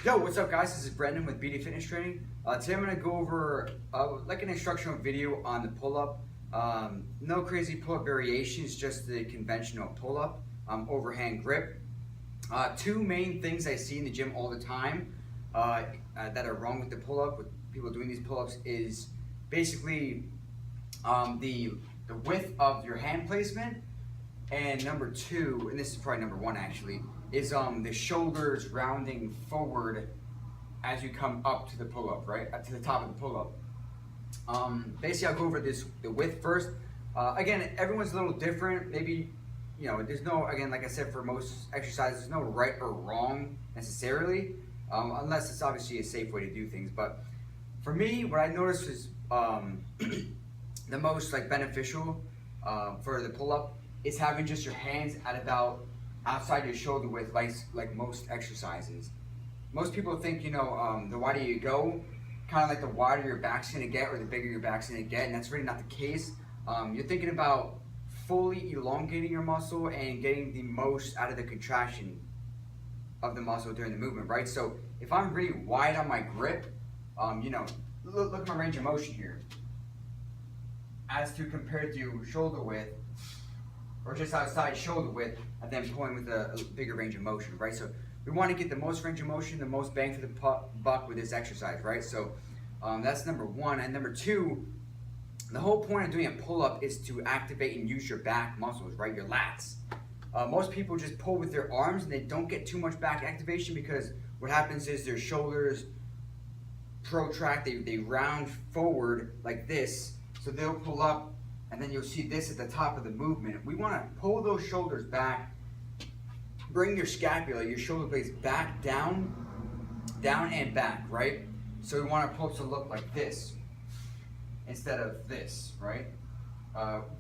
Yo, what's up guys? This is Brendan with BD Fitness Training. Today I'm going to go over like an instructional video on the pull-up. No crazy pull-up variations, just the conventional pull-up, overhand grip. Two main things I see in the gym all the time that are wrong with the pull-up, with people doing these pull-ups, is basically the width of your hand placement, and number two, and this is probably number one actually, is the shoulders rounding forward as you come up to the pull-up, right? To the top of the pull-up. Basically, I'll go over the width first. Again, everyone's a little different. Maybe, there's no, again, like I said, for most exercises, there's no right or wrong necessarily, unless it's obviously a safe way to do things. But for me, what I noticed is the most beneficial for the pull-up is having just your hands at about outside your shoulder width, like most exercises. Most people think, the wider you go, kind of like the wider your back's gonna get or the bigger your back's gonna get, and that's really not the case. You're thinking about fully elongating your muscle and getting the most out of the contraction of the muscle during the movement, right? So if I'm really wide on my grip, look at my range of motion here. As to compared to shoulder width, or just outside shoulder width, and then pulling with a bigger range of motion, right? So we want to get the most range of motion, the most bang for the buck with this exercise, right? So that's number one. And number two, the whole point of doing a pull-up is to activate and use your back muscles, right? Your lats. Most people just pull with their arms and they don't get too much back activation, because what happens is their shoulders protract, they round forward like this, so they'll pull up, and then you'll see this at the top of the movement. We want to pull those shoulders back, bring your scapula, your shoulder blades back, down and back, right? So we want our pull-ups to look like this instead of this, right?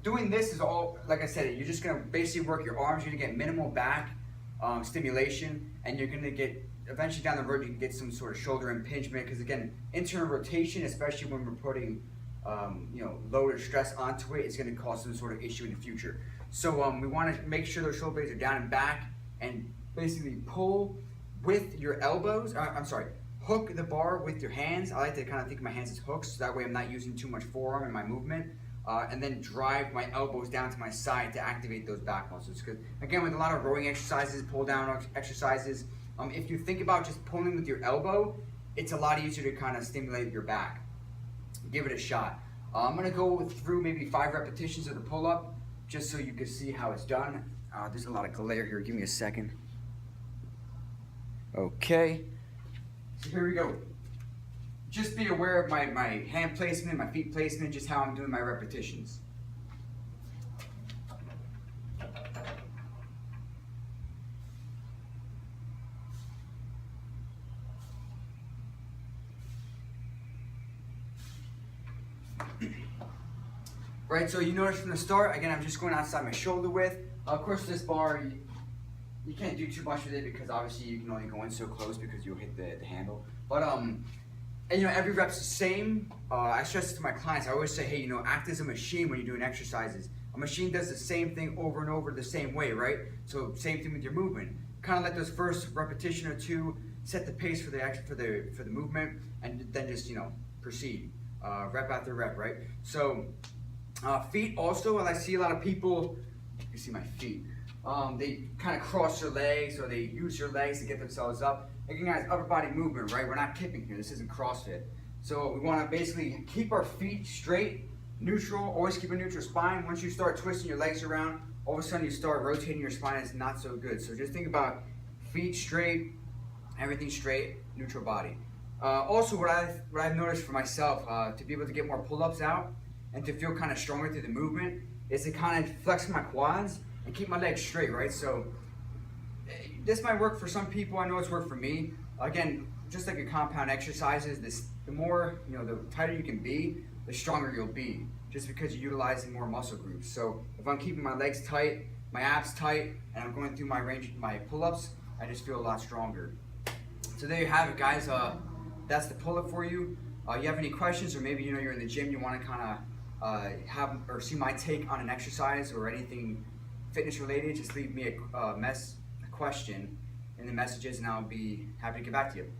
Doing this is all, like I said, you're just going to basically work your arms. You're going to get minimal back stimulation, and you're going to get, eventually down the road, you can get some sort of shoulder impingement, because again, internal rotation, especially when we're putting lower stress onto it, is going to cause some sort of issue in the future. So we want to make sure those shoulder blades are down and back, and basically pull with your elbows. Hook the bar with your hands. I like to kind of think of my hands as hooks, so that way I'm not using too much forearm in my movement. And then drive my elbows down to my side to activate those back muscles. Because again, with a lot of rowing exercises, pull down exercises, if you think about just pulling with your elbow, it's a lot easier to kind of stimulate your back. Give it a shot. I'm gonna go through maybe 5 repetitions of the pull-up, just so you can see how it's done. There's a lot of glare here, give me a second. Okay, so here we go. Just be aware of my hand placement, my feet placement, just how I'm doing my repetitions. Right, so you notice from the start, again, I'm just going outside my shoulder width. Of course, this bar, you can't do too much with it, because obviously you can only go in so close because you'll hit the handle. But and every rep's the same. I stress this to my clients. I always say, hey, act as a machine when you're doing exercises. A machine does the same thing over and over the same way, right? So same thing with your movement. Kind of let those first repetition or two set the pace for the movement, and then just proceed rep after rep, right? So feet also, and I see a lot of people. You can see my feet. They kind of cross their legs, or they use their legs to get themselves up. Again, guys, upper body movement, right? We're not kipping here. This isn't CrossFit. So we want to basically keep our feet straight, neutral. Always keep a neutral spine. Once you start twisting your legs around, all of a sudden you start rotating your spine. It's not so good. So just think about feet straight, everything straight, neutral body. Also, what I've noticed for myself, to be able to get more pull-ups out and to feel kind of stronger through the movement, is to kind of flex my quads and keep my legs straight, right? So this might work for some people. I know it's worked for me. Again, just like your compound exercises, the more, the tighter you can be, the stronger you'll be, just because you're utilizing more muscle groups. So if I'm keeping my legs tight, my abs tight, and I'm going through my range, my pull-ups, I just feel a lot stronger. So there you have it, guys. That's the pull-up for you. You have any questions, or maybe you're in the gym, you want to kind of have or see my take on an exercise or anything fitness related, just leave me a question in the messages, and I'll be happy to get back to you.